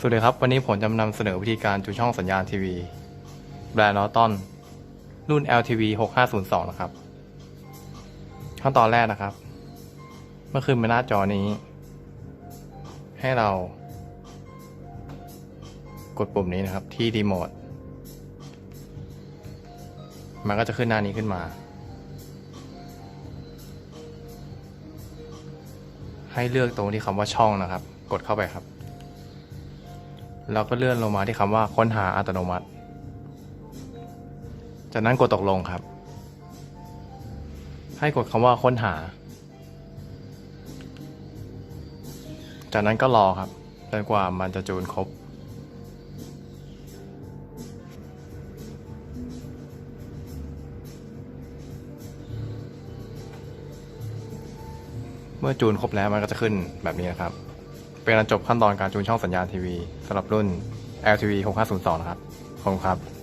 สวัสดีครับวันนี้ผมจะนำเสนอวิธีการจูนช่องสัญญาณทีวีแบรนด์นอร์ตันรุ่น LTV 6502นะครับขั้นตอนแรกนะครับเมื่อขึ้นมาหน้าจอนี้ให้เรากดปุ่มนี้นะครับที่รีโมทมันก็จะขึ้นหน้านี้ขึ้นมาให้เลือกตรงที่คำว่าช่องนะครับกดเข้าไปครับแล้วก็เลื่อนลงมาที่คำว่าค้นหาอัตโนมัติจากนั้นกดตกลงครับให้กดคำว่าค้นหาจากนั้นก็รอครับจนกว่ามันจะจูนครบเมื่อจูนครบแล้วมันก็จะขึ้นแบบนี้นะครับเป็นการจบขั้นตอนการจูนช่องสัญญาณทีวีสำหรับรุ่น LTV 6502นะครับขอบคุณครับ